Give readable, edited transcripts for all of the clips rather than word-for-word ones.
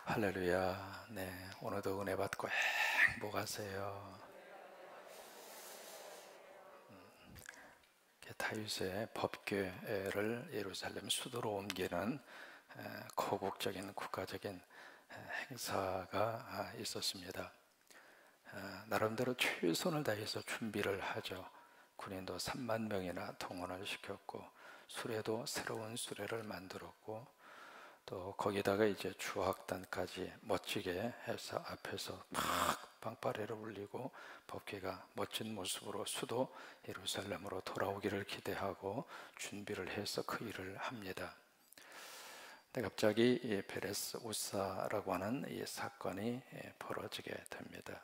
할렐루야. 네, 오늘도 은혜 받고 행복하세요. 타유세 법궤를 예루살렘 수도로 옮기는 거국적인 국가적인 행사가 있었습니다. 나름대로 최선을 다해서 준비를 하죠. 군인도 3만 명이나 동원을 시켰고 수레도 새로운 수레를 만들었고 또 거기다가 이제 주악단까지 멋지게 해서 앞에서 막 빵빠레를 울리고 법궤가 멋진 모습으로 수도 예루살렘으로 돌아오기를 기대하고 준비를 해서 그 일을 합니다. 근데 갑자기 이 베레스 우사라고 하는 이 사건이 벌어지게 됩니다.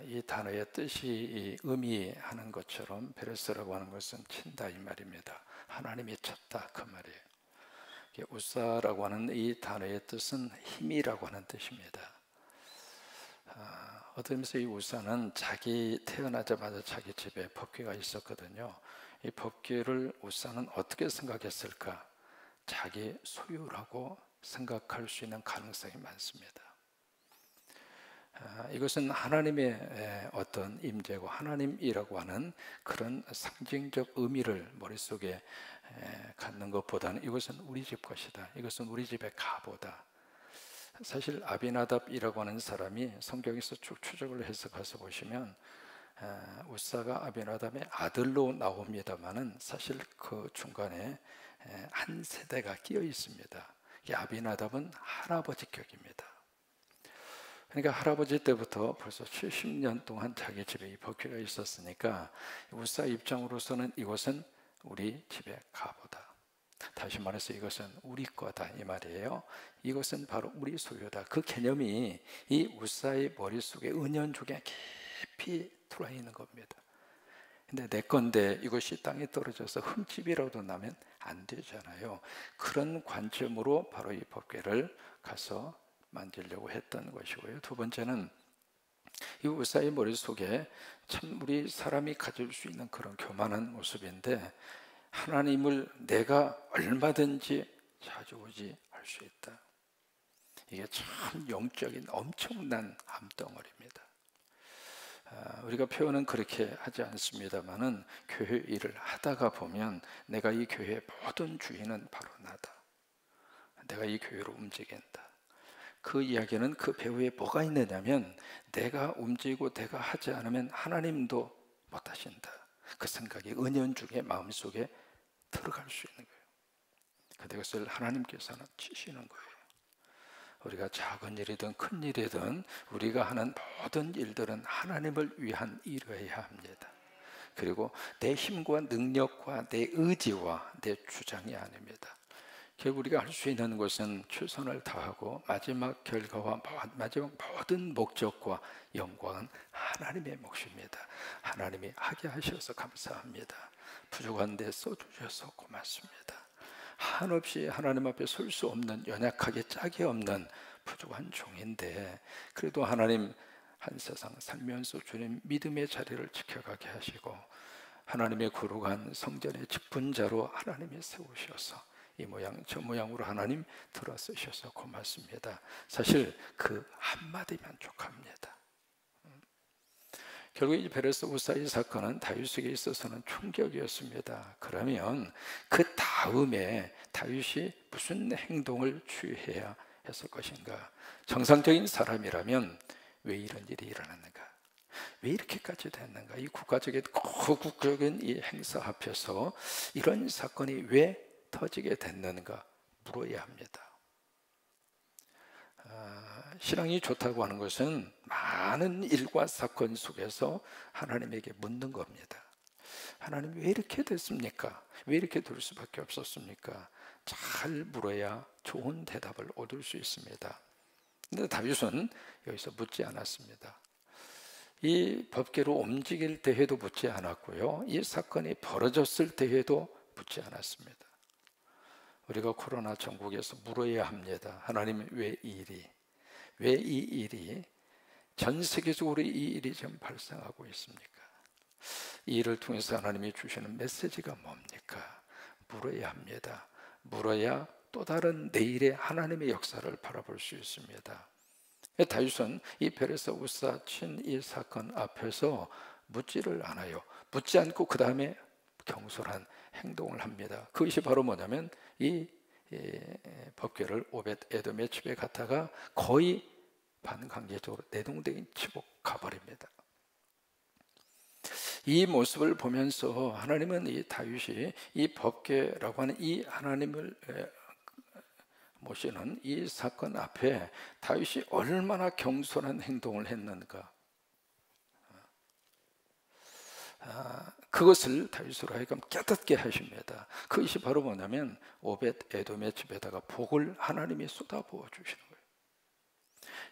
이 단어의 뜻이 의미하는 것처럼 베레스라고 하는 것은 친다 이 말입니다. 하나님이 쳤다 그 말이에요. 우사라고 하는 이 단어의 뜻은 힘이라고 하는 뜻입니다. 어떤 의미에서 이 우사는 자기 태어나자마자 자기 집에 법궤가 있었거든요. 이 법궤를 우사는 어떻게 생각했을까? 자기 소유라고 생각할 수 있는 가능성이 많습니다. 이것은 하나님의 어떤 임재고 하나님이라고 하는 그런 상징적 의미를 머릿속에 갖는 것보다는 이것은 우리 집 것이다. 이것은 우리 집의 가보다. 사실 아비나답이라고 하는 사람이 성경에서 쭉 추적을 해서 가서 보시면 우사가 아비나답의 아들로 나옵니다만은 사실 그 중간에 한 세대가 끼어 있습니다. 이 아비나답은 할아버지 격입니다. 그러니까 할아버지 때부터 벌써 70년 동안 자기 집에 이 법궤가 있었으니까 우사 입장으로서는 이것은 우리 집의 가보다. 다시 말해서 이것은 우리 거다 이 말이에요. 이것은 바로 우리 소유다. 그 개념이 이 우사의 머릿속에 은연중에 깊이 들어와 있는 겁니다. 근데 내 건데 이것이 땅에 떨어져서 흠집이라도 나면 안 되잖아요. 그런 관점으로 바로 이 법궤를 가서 만들려고 했던 것이고요. 두 번째는 이 우사의 머릿속에 참 우리 사람이 가질 수 있는 그런 교만한 모습인데 하나님을 내가 얼마든지 좌지우지할 수 있다. 이게 참 영적인 엄청난 암덩어리입니다. 우리가 표현은 그렇게 하지 않습니다만은 교회 일을 하다가 보면 내가 이 교회의 모든 주인은 바로 나다. 내가 이 교회로 움직인다. 그 이야기는 그 배후에 뭐가 있느냐면 내가 움직이고 내가 하지 않으면 하나님도 못 하신다. 그 생각이 은연중에 마음속에 들어갈 수 있는 거예요. 근데 그것을 하나님께서는 치시는 거예요. 우리가 작은 일이든 큰 일이든 우리가 하는 모든 일들은 하나님을 위한 일이어야 합니다. 그리고 내 힘과 능력과 내 의지와 내 주장이 아닙니다. 결국 우리가 할 수 있는 것은 최선을 다하고 마지막 결과와 마지막 모든 목적과 영광은 하나님의 몫입니다. 하나님이 하게 하셔서 감사합니다. 부족한데 써주셔서 고맙습니다. 한없이 하나님 앞에 설 수 없는 연약하게 짝이 없는 부족한 종인데 그래도 하나님 한 세상 살면서 주님 믿음의 자리를 지켜가게 하시고 하나님의 거룩한 성전의 직분자로 하나님이 세우셔서 이 모양 저 모양으로 하나님 들어쓰셔서 고맙습니다. 사실 그 한마디면 족합니다. 결국 이 베레스 우사의 사건은 다윗에게 있어서는 충격이었습니다. 그러면 그 다음에 다윗이 무슨 행동을 취해야 했을 것인가? 정상적인 사람이라면 왜 이런 일이 일어났는가? 왜 이렇게까지 됐는가? 이 국가적인 거국적인 이 행사 앞에서 이런 사건이 왜 터지게 됐는가 물어야 합니다. 신앙이 좋다고 하는 것은 많은 일과 사건 속에서 하나님에게 묻는 겁니다. 하나님 왜 이렇게 됐습니까? 왜 이렇게 될 수밖에 없었습니까? 잘 물어야 좋은 대답을 얻을 수 있습니다. 그런데 다윗은 여기서 묻지 않았습니다. 이 법궤로 움직일 때에도 묻지 않았고요. 이 사건이 벌어졌을 때에도 묻지 않았습니다. 우리가 코로나 전국에서 물어야 합니다. 하나님 왜 이 일이 전 세계적으로 이 일이 지금 발생하고 있습니까? 이 일을 통해서 하나님이 주시는 메시지가 뭡니까? 물어야 합니다. 물어야 또 다른 내일의 하나님의 역사를 바라볼 수 있습니다. 다윗은 이 베레사 우사 친 이 사건 앞에서 묻지를 않아요. 묻지 않고 그 다음에 경솔한 행동을 합니다. 그것이 바로 뭐냐면 이 법궤를 오벳 에돔의 집에 갔다가 거의 반강제적으로 내동댕이 치고 가버립니다. 이 모습을 보면서 하나님은 이 다윗이 이 법궤라고 하는 이 하나님을 모시는 이 사건 앞에 다윗이 얼마나 경솔한 행동을 했는가, 그것을 다윗으로 하여금 깨닫게 하십니다. 그것이 바로 뭐냐면 오벳 에돔의 집에다가 복을 하나님이 쏟아부어 주시는 거예요.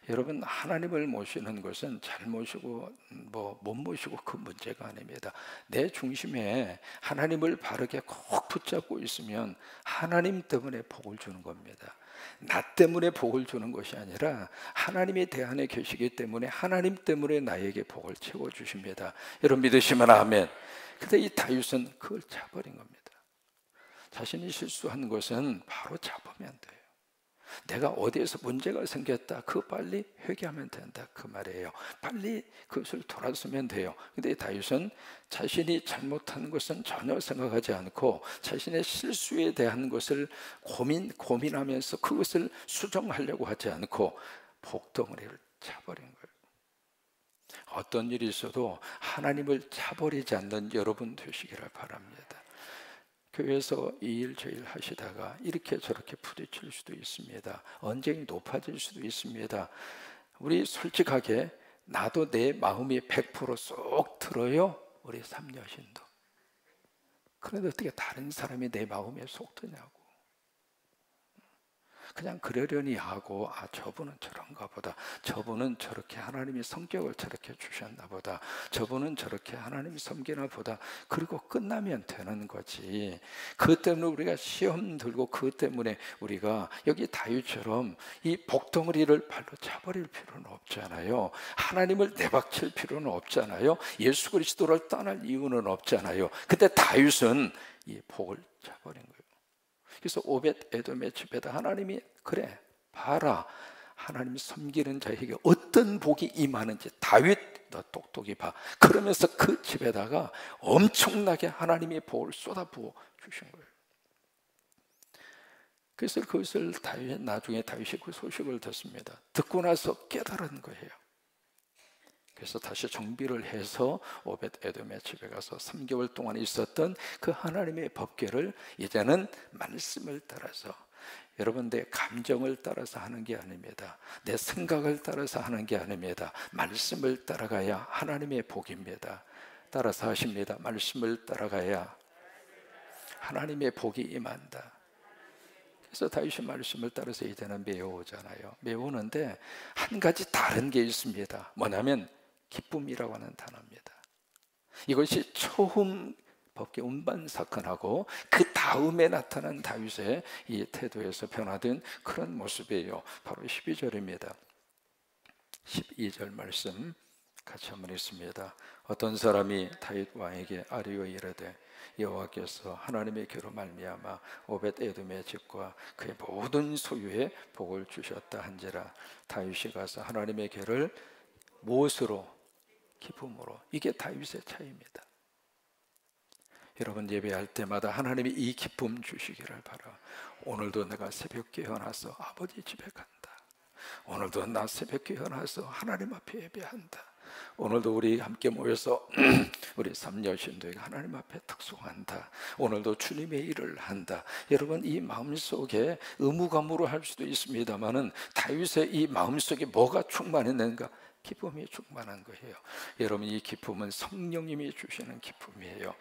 여러분, 하나님을 모시는 것은 잘 모시고 못 모시고 그 문제가 아닙니다. 내 중심에 하나님을 바르게 꼭 붙잡고 있으면 하나님 때문에 복을 주는 겁니다. 나 때문에 복을 주는 것이 아니라 하나님이 내 안에 계시기 때문에 하나님 때문에 나에게 복을 채워주십니다. 여러분 믿으시면 아멘. 근데 이 다윗은 그걸 차버린 겁니다. 자신이 실수한 것은 바로 잡으면 돼요. 내가 어디에서 문제가 생겼다, 그거 빨리 회개하면 된다, 그 말이에요. 빨리 그것을 돌아서면 돼요. 근데 다윗은 자신이 잘못한 것은 전혀 생각하지 않고 자신의 실수에 대한 것을 고민하면서 그것을 수정하려고 하지 않고 복덩어리를 차버린 거예요. 어떤 일이 있어도 하나님을 차버리지 않는 여러분 되시기를 바랍니다. 교회에서 이 일 저 일 하시다가 이렇게 저렇게 부딪힐 수도 있습니다. 언쟁이 높아질 수도 있습니다. 우리 솔직하게 나도 내 마음이 100%쏙 들어요? 우리 삼여신도. 그런데 어떻게 다른 사람이 내 마음에 쏙 드냐고. 그냥 그러려니 하고, 저분은 저런가 보다, 저분은 저렇게 하나님이 성격을 저렇게 주셨나 보다, 저분은 저렇게 하나님이 섬기나 보다, 그리고 끝나면 되는 거지. 그것 때문에 우리가 시험 들고 그것 때문에 우리가 여기 다윗처럼 이 복덩어리를 발로 차버릴 필요는 없잖아요. 하나님을 내박칠 필요는 없잖아요. 예수 그리스도를 떠날 이유는 없잖아요. 근데 다윗은 이 복을 차버린 거예요. 그래서 오벳 에돔의 집에다 하나님이, 그래 봐라, 하나님 섬기는 자에게 어떤 복이 임하는지 다윗 너 똑똑히 봐. 그러면서 그 집에다가 엄청나게 하나님의 복을 쏟아부어 주신 거예요. 그래서 그것을 나중에 다윗이 그 소식을 듣습니다. 듣고 나서 깨달은 거예요. 그래서 다시 정비를 해서 오벳 에돔의 집에 가서 3개월 동안 있었던 그 하나님의 법궤를 이제는 말씀을 따라서, 여러분 내 감정을 따라서 하는 게 아닙니다. 내 생각을 따라서 하는 게 아닙니다. 말씀을 따라가야 하나님의 복입니다. 따라서 하십니다. 말씀을 따라가야 하나님의 복이 임한다. 그래서 다윗이 말씀을 따라서 이제는 메워오잖아요. 메우는데 한 가지 다른 게 있습니다. 뭐냐면 기쁨이라고 하는 단어입니다. 이것이 처음 법궤 운반 사건하고 그 다음에 나타난 다윗의 이 태도에서 변화된 그런 모습이에요. 바로 12절입니다. 12절 말씀 같이 한번 읽습니다. 어떤 사람이 다윗 왕에게 아뢰어 이르되 여호와께서 하나님의 귀로 말미암아 오벳 에돔의 집과 그의 모든 소유에 복을 주셨다 한지라. 다윗이 가서 하나님의 귀를 무엇으로? 기쁨으로. 이게 다윗의 차이입니다. 여러분 예배할 때마다 하나님이 이 기쁨 주시기를 바라. 오늘도 내가 새벽 깨어나서 아버지 집에 간다. 오늘도 나 새벽 깨어나서 하나님 앞에 예배한다. 오늘도 우리 함께 모여서 우리 삼여신도에게 하나님 앞에 특송한다. 오늘도 주님의 일을 한다. 여러분 이 마음속에 의무감으로 할 수도 있습니다만은 다윗의 이 마음속에 뭐가 충만했는가? 기쁨이 충만한 거예요. 여러분 이 기쁨은 성령님이 주시는 기쁨이에요.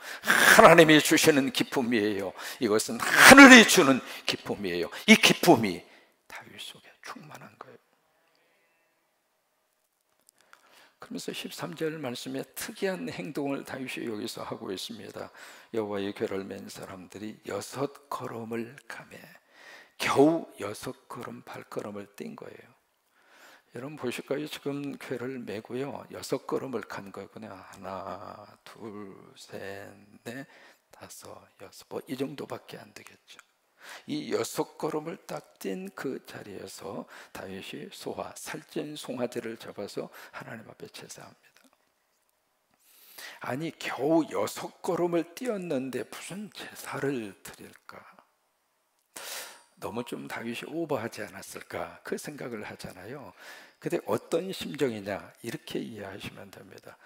하나님이 주시는 기쁨이에요. 이것은 하늘이 주는 기쁨이에요. 이 기쁨이 다윗 속에 충만한 거예요. 그러면서 13절 말씀에 특이한 행동을 다윗이 여기서 하고 있습니다. 여호와의 궤를 맨 사람들이 6걸음을 가매, 겨우 6걸음 발걸음을 뛴 거예요. 여러분 보실까요? 지금 궤를 메고요 6걸음을 간 거군요. 하나, 둘, 셋, 넷, 다섯, 여섯, 이 정도밖에 안 되겠죠. 이 6걸음을 딱 뛴 그 자리에서 다윗이 소화, 살찐 송아지를 잡아서 하나님 앞에 제사합니다. 아니 겨우 6걸음을 뛰었는데 무슨 제사를 드릴까? 너무 좀 다윗이 오버하지 않았을까? 그 생각을 하잖아요. 근데 어떤 심정이냐? 이렇게 이해하시면 됩니다.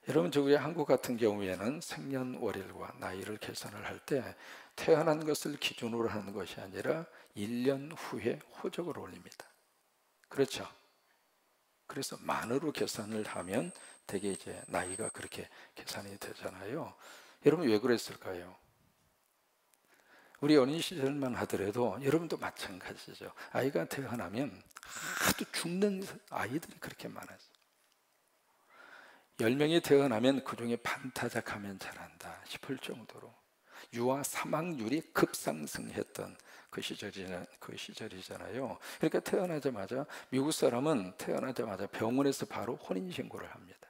여러분, 우리 한국 같은 경우에는 생년월일과 나이를 계산을 할 때 태어난 것을 기준으로 하는 것이 아니라 1년 후에 호적을 올립니다. 그렇죠? 그래서 만으로 계산을 하면 되게 이제 나이가 그렇게 계산이 되잖아요. 여러분, 왜 그랬을까요? 우리 어린 시절만 하더라도 여러분도 마찬가지죠. 아이가 태어나면 하도 죽는 아이들이 그렇게 많았어요. 10명이 태어나면 그중에 반타작하면 잘한다 싶을 정도로 유아 사망률이 급상승했던 그 시절이잖아요. 그러니까 태어나자마자 미국 사람은 태어나자마자 병원에서 바로 혼인신고를 합니다.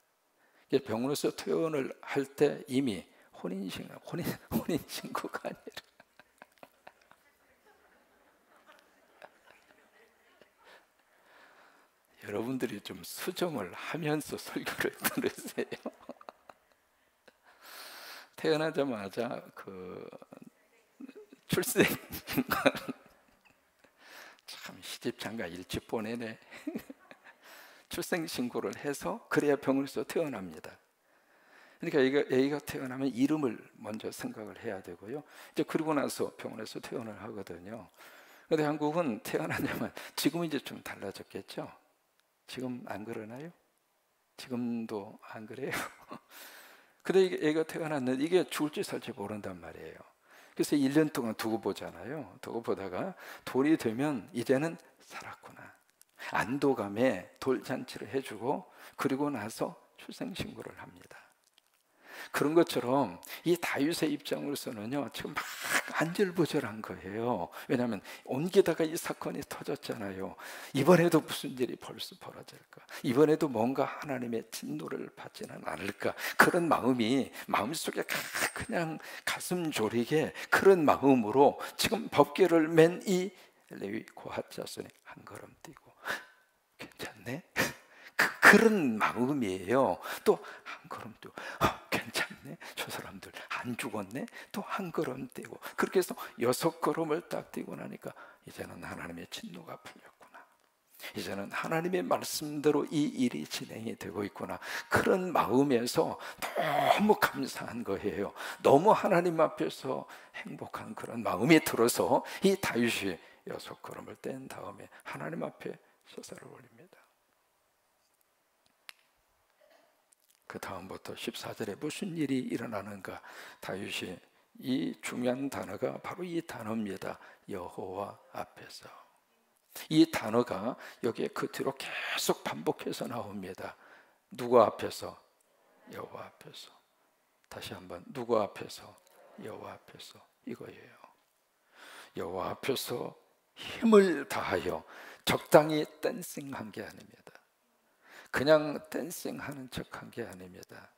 병원에서 퇴원을 할 때 이미 혼인신고가 아니라 여러분들이 좀 수정을 하면서 설교를 들으세요. 태어나자마자 그 출생신고 참 시집장가 일찍 보내네. 출생신고를 해서 그래야 병원에서 태어납니다. 그러니까 애가 태어나면 이름을 먼저 생각을 해야 되고요. 이제 그러고 나서 병원에서 퇴원을 하거든요. 그런데 한국은 태어나자마자, 지금은 이제 좀 달라졌겠죠. 지금 안 그러나요? 지금도 안 그래요? 근데 애가 태어났는데 이게 죽을지 살지 모른단 말이에요. 그래서 1년 동안 두고 보잖아요. 두고 보다가 돌이 되면 이제는 살았구나. 안도감에 돌잔치를 해주고 그리고 나서 출생신고를 합니다. 그런 것처럼 이 다윗의 입장으로서는요, 지금 막 안절부절한 거예요. 왜냐하면 옮기다가 이 사건이 터졌잖아요. 이번에도 무슨 일이 벌써 벌어질까? 이번에도 뭔가 하나님의 진노를 받지는 않을까? 그런 마음이 마음속에 그냥 가슴 졸이게 그런 마음으로 지금 법궤를 맨 이 레위 고핫 자손이 한 걸음 뛰고 괜찮네? 그런 마음이에요. 또 한 걸음 뛰고 괜찮네? 저 사람들 안 죽었네? 또 한 걸음 뛰고 그렇게 해서 6걸음을 딱 뛰고 나니까 이제는 하나님의 진노가 풀렸구나. 이제는 하나님의 말씀대로 이 일이 진행이 되고 있구나. 그런 마음에서 너무 감사한 거예요. 너무 하나님 앞에서 행복한 그런 마음이 들어서 이 다윗이 6걸음을 뗀 다음에 하나님 앞에 제사를 올립니다. 그 다음부터 14절에 무슨 일이 일어나는가? 다윗이 이 중요한 단어가 바로 이 단어입니다. 여호와 앞에서. 이 단어가 여기에 그 뒤로 계속 반복해서 나옵니다. 누구 앞에서? 여호와 앞에서. 다시 한번, 누구 앞에서? 여호와 앞에서. 이거예요. 여호와 앞에서 힘을 다하여 적당히 댄싱한 게 아닙니다. 그냥 댄싱하는 척한 게 아닙니다.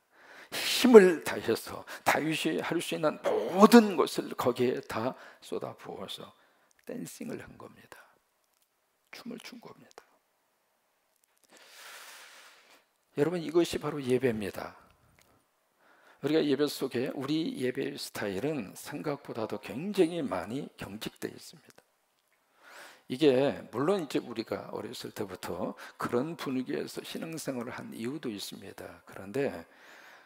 힘을 다해서 다윗이 할 수 있는 모든 것을 거기에 다 쏟아부어서 댄싱을 한 겁니다. 춤을 춘 겁니다. 여러분, 이것이 바로 예배입니다. 우리가 예배 속에 우리 예배 스타일은 생각보다도 굉장히 많이 경직되어 있습니다. 이게 물론 이제 우리가 어렸을 때부터 그런 분위기에서 신앙생활을 한 이유도 있습니다. 그런데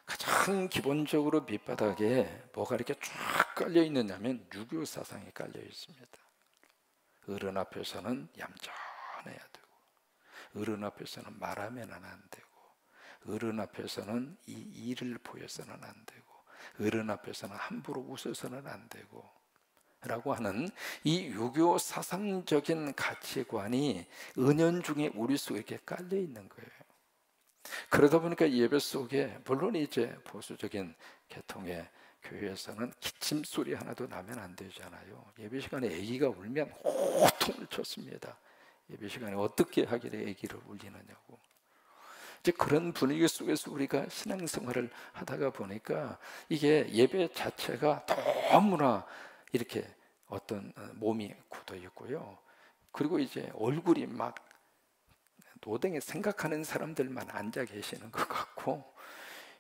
가장 기본적으로 밑바닥에 뭐가 이렇게 쫙 깔려 있느냐면 유교 사상이 깔려 있습니다. 어른 앞에서는 얌전해야 되고, 어른 앞에서는 말하면 안 되고, 어른 앞에서는 이 일을 보여서는 안 되고, 어른 앞에서는 함부로 웃어서는 안 되고 라고 하는 이 유교 사상적인 가치관이 은연중에 우리 속에 이렇게 깔려 있는 거예요. 그러다 보니까 예배 속에 물론 이제 보수적인 계통의 교회에서는 기침 소리 하나도 나면 안 되잖아요. 예배 시간에 아기가 울면 호통을 쳤습니다. 예배 시간에 어떻게 하길래 아기를 울리느냐고. 이제 그런 분위기 속에서 우리가 신앙생활을 하다가 보니까 이게 예배 자체가 너무나 이렇게 어떤 몸이 굳어 있고요. 그리고 이제 얼굴이 막 노댕에 생각하는 사람들만 앉아 계시는 것 같고,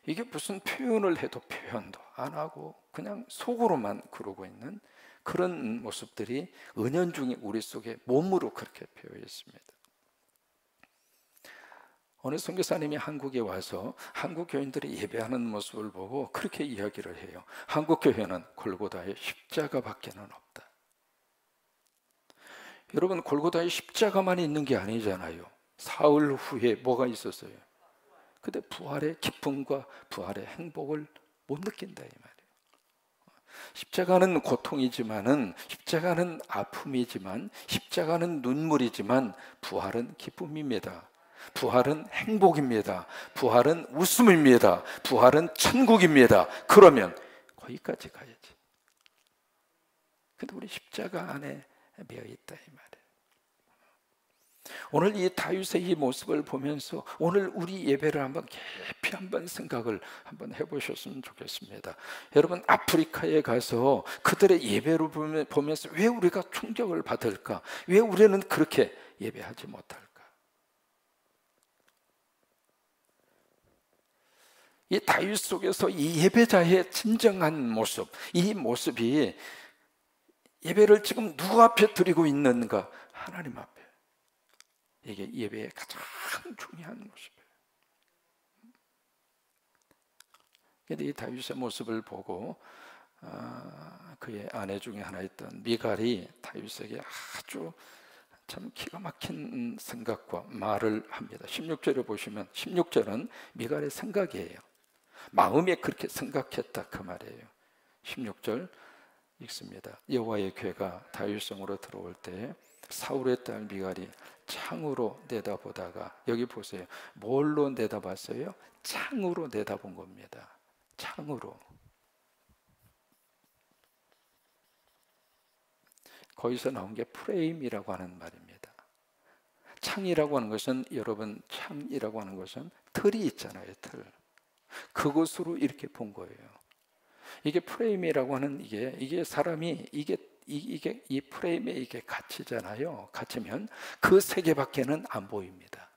이게 무슨 표현을 해도 표현도 안 하고 그냥 속으로만 그러고 있는 그런 모습들이 은연중에 우리 속에 몸으로 그렇게 표현해 있습니다. 어느 선교사님이 한국에 와서 한국 교인들이 예배하는 모습을 보고 그렇게 이야기를 해요. 한국 교회는 골고다의 십자가밖에는 없다. 여러분, 골고다의 십자가만 있는 게 아니잖아요. 사흘 후에 뭐가 있었어요? 근데 부활의 기쁨과 부활의 행복을 못 느낀다 이 말이에요. 십자가는 고통이지만은, 십자가는 아픔이지만, 십자가는 눈물이지만 부활은 기쁨입니다. 부활은 행복입니다. 부활은 웃음입니다. 부활은 천국입니다. 그러면 거기까지 가야지. 근데 우리 십자가 안에 매여 있다 이 말이에요. 오늘 이 다윗의 이 모습을 보면서 오늘 우리 예배를 한번 깊이 한번 생각을 한번 해보셨으면 좋겠습니다. 여러분, 아프리카에 가서 그들의 예배를 보면서 왜 우리가 충격을 받을까? 왜 우리는 그렇게 예배하지 못할까? 이 다윗 속에서 이 예배자의 진정한 모습, 이 모습이 예배를 지금 누구 앞에 드리고 있는가? 하나님 앞에. 이게 예배의 가장 중요한 모습이에요. 그런데 이 다윗의 모습을 보고 그의 아내 중에 하나였던 미갈이 다윗에게 아주 참 기가 막힌 생각과 말을 합니다. 16절에 보시면 16절은 미갈의 생각이에요. 마음에 그렇게 생각했다 그 말이에요. 16절 읽습니다. 여호와의 괴가 다윗성으로 들어올 때 사울의 딸 미갈이 창으로 내다보다가, 여기 보세요. 뭘로 내다봤어요? 창으로 내다본 겁니다. 창으로. 거기서 나온 게 프레임이라고 하는 말입니다. 창이라고 하는 것은, 여러분, 창이라고 하는 것은 틀이 있잖아요. 틀. 그것으로 이렇게 본 거예요. 이게 프레임이라고 하는 이게 사람이 이 프레임에 이게 갇히잖아요. 갇히면 그 세계밖에는 안 보입니다.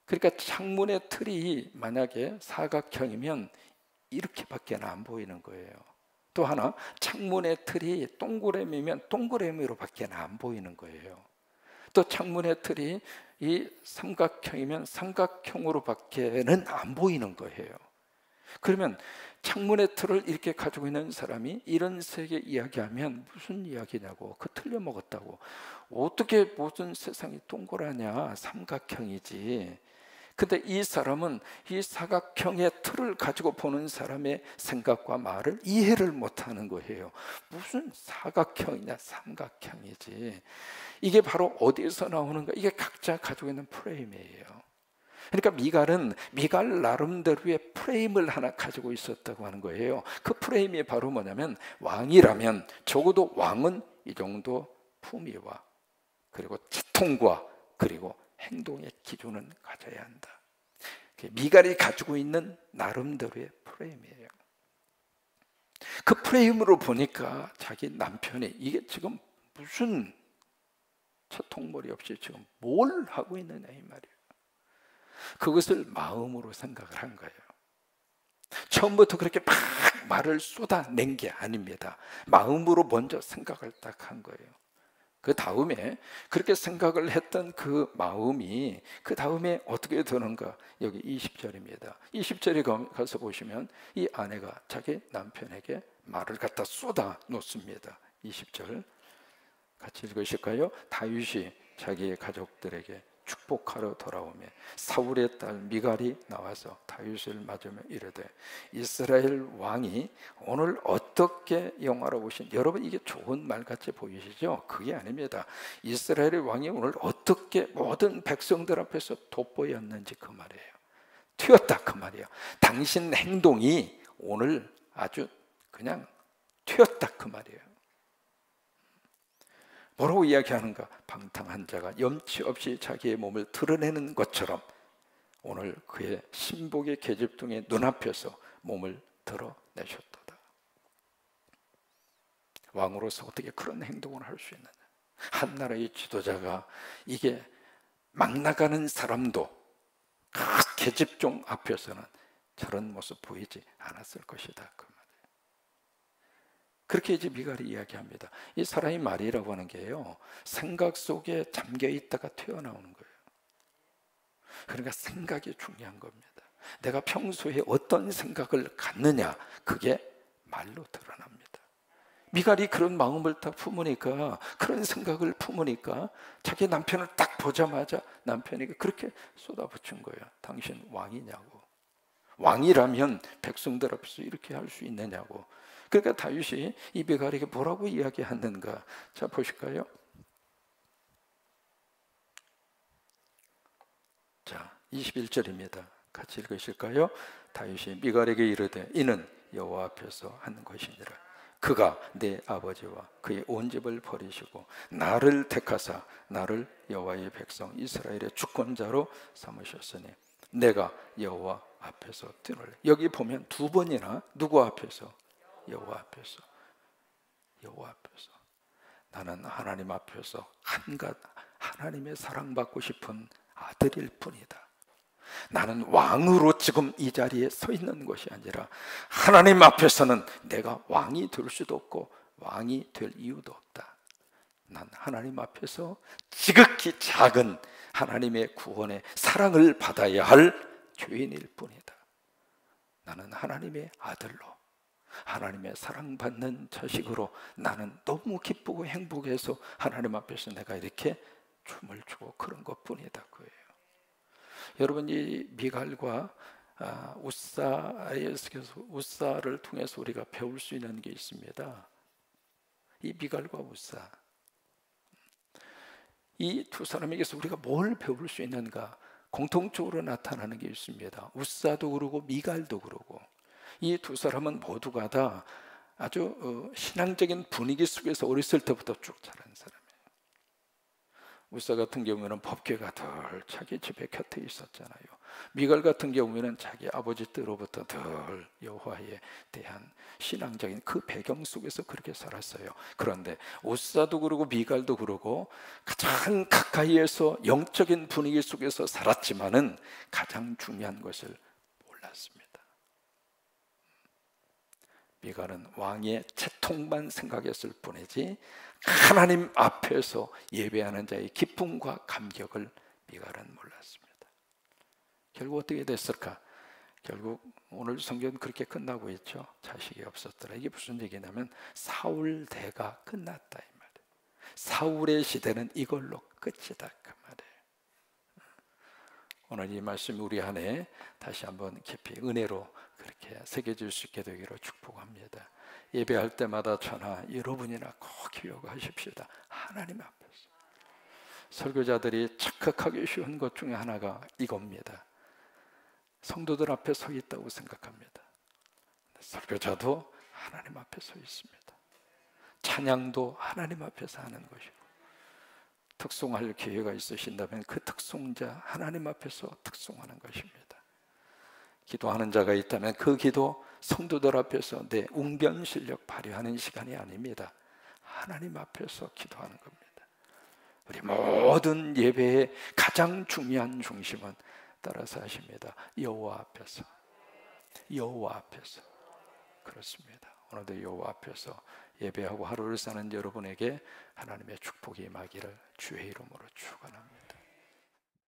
그러니까 창문의 틀이 만약에 사각형이면 이렇게밖에 안 보이는 거예요. 또 하나, 창문의 틀이 동그라미면 동그라미로밖에 안 보이는 거예요. 또 창문의 틀이 이 삼각형이면 삼각형으로밖에는 안 보이는 거예요. 그러면 창문의 틀을 이렇게 가지고 있는 사람이 이런 세계 이야기하면 무슨 이야기냐고, 그 틀려먹었다고. 어떻게 모든 세상이 동그라냐, 삼각형이지. 근데 이 사람은 이 사각형의 틀을 가지고 보는 사람의 생각과 말을 이해를 못하는 거예요. 무슨 사각형이냐 삼각형이지. 이게 바로 어디에서 나오는가? 이게 각자 가지고 있는 프레임이에요. 그러니까 미갈 나름대로의 프레임을 하나 가지고 있었다고 하는 거예요. 그 프레임이 바로 뭐냐면, 왕이라면 적어도 왕은 이 정도 품위와 그리고 치통과 그리고 행동의 기준은 가져야 한다. 미갈이 가지고 있는 나름대로의 프레임이에요. 그 프레임으로 보니까 자기 남편이 이게 지금 무슨 첫통머리 없이 지금 뭘 하고 있느냐 이 말이에요. 그것을 마음으로 생각을 한 거예요. 처음부터 그렇게 막 말을 쏟아낸 게 아닙니다. 마음으로 먼저 생각을 딱 한 거예요. 그 다음에 그렇게 생각을 했던 그 마음이 그 다음에 어떻게 되는가? 여기 20절입니다. 20절에 가서 보시면 이 아내가 자기 남편에게 말을 갖다 쏟아 놓습니다. 20절 같이 읽으실까요? 다윗이 자기의 가족들에게 축복하러 돌아오며 사울의 딸 미갈이 나와서 다윗을 맞으며 이르되, 이스라엘 왕이 오늘 어떻게 영화로우신, 여러분 이게 좋은 말같이 보이시죠? 그게 아닙니다. 이스라엘 왕이 오늘 어떻게 모든 백성들 앞에서 돋보였는지 그 말이에요. 튀었다 그 말이에요. 당신 행동이 오늘 아주 그냥 튀었다 그 말이에요. 뭐라고 이야기하는가? 방탕한 자가 염치 없이 자기의 몸을 드러내는 것처럼 오늘 그의 신복의 계집중의 눈앞에서 몸을 드러내셨도다. 왕으로서 어떻게 그런 행동을 할 수 있느냐. 한 나라의 지도자가 이게 막 나가는 사람도 그 계집종 앞에서는 저런 모습 보이지 않았을 것이다, 그 말이에요. 그렇게 이제 미갈이 이야기합니다. 이 사람의 말이라고 하는 게요, 생각 속에 잠겨 있다가 튀어나오는 거예요. 그러니까 생각이 중요한 겁니다. 내가 평소에 어떤 생각을 갖느냐, 그게 말로 드러납니다. 미갈이 그런 마음을 딱 품으니까, 그런 생각을 품으니까 자기 남편을 딱 보자마자 남편에게 그렇게 쏟아붙인 거예요. 당신 왕이냐고. 왕이라면 백성들 앞에서 이렇게 할 수 있느냐고. 그러니까 다윗이 이 미갈에게 뭐라고 이야기하는가. 자, 보실까요? 자, 21절입니다. 같이 읽으실까요? 다윗이 미갈에게 이르되 이는 여호와 앞에서 하는 것이니라. 그가 내 아버지와 그의 온 집을 버리시고 나를 택하사 나를 여호와의 백성 이스라엘의 주권자로 삼으셨으니 내가 여호와 앞에서 뛰놀래. 여기 보면 두 번이나 누구 앞에서? 여호와 앞에서. 여호와 앞에서. 나는 하나님 앞에서 한갓 하나님의 사랑받고 싶은 아들일 뿐이다. 나는 왕으로 지금 이 자리에 서 있는 것이 아니라 하나님 앞에서는 내가 왕이 될 수도 없고 왕이 될 이유도 없다. 난 하나님 앞에서 지극히 작은 하나님의 구원의 사랑을 받아야 할 죄인일 뿐이다. 나는 하나님의 아들로, 하나님의 사랑받는 자식으로 나는 너무 기쁘고 행복해서 하나님 앞에서 내가 이렇게 춤을 추고 그런 것뿐이다, 그예요. 여러분, 이 미갈과 우사를 통해서 우리가 배울 수 있는 게 있습니다. 이 미갈과 우사, 이 두 사람에게서 우리가 뭘 배울 수 있는가? 공통적으로 나타나는 게 있습니다. 우사도 그러고 미갈도 그러고, 이 두 사람은 모두가 다 아주 신앙적인 분위기 속에서 어렸을 때부터 쭉 자란 사람이에요. 우사 같은 경우에는 법궤가 늘 자기 집에 곁에 있었잖아요. 미갈 같은 경우에는 자기 아버지 때로부터 늘 여호와에 대한 신앙적인 그 배경 속에서 그렇게 살았어요. 그런데 우사도 그러고 미갈도 그러고 가장 가까이에서 영적인 분위기 속에서 살았지만은 가장 중요한 것을 몰랐습니다. 미갈은 왕의 채통만 생각했을 뿐이지 하나님 앞에서 예배하는 자의 기쁨과 감격을 미갈은 몰랐습니다. 결국 어떻게 됐을까? 결국 오늘 성경은 그렇게 끝나고 있죠. 자식이 없었더라. 이게 무슨 얘기냐면 사울 대가 끝났다 이 말이에요. 사울의 시대는 이걸로 끝이다 그 말이에요. 오늘 이 말씀이 우리 안에 다시 한번 깊이 은혜로 그렇게 새겨질 수 있게 되기로 축복합니다. 예배할 때마다 저나 여러분이나 꼭 기억하십시다. 하나님 앞에서. 설교자들이 착각하기 쉬운 것 중에 하나가 이겁니다. 성도들 앞에 서 있다고 생각합니다. 설교자도 하나님 앞에 서 있습니다. 찬양도 하나님 앞에서 하는 것이고, 특송할 기회가 있으신다면 그 특송자 하나님 앞에서 특송하는 것입니다. 기도하는 자가 있다면 그 기도 성도들 앞에서 내 웅변 실력 발휘하는 시간이 아닙니다. 하나님 앞에서 기도하는 겁니다. 우리 모든 예배의 가장 중요한 중심은 따라서 하십니다. 여호와 앞에서. 여호와 앞에서. 그렇습니다. 오늘도 여호와 앞에서 예배하고 하루를 사는 여러분에게 하나님의 축복이 임하기를 주의 이름으로 축원합니다.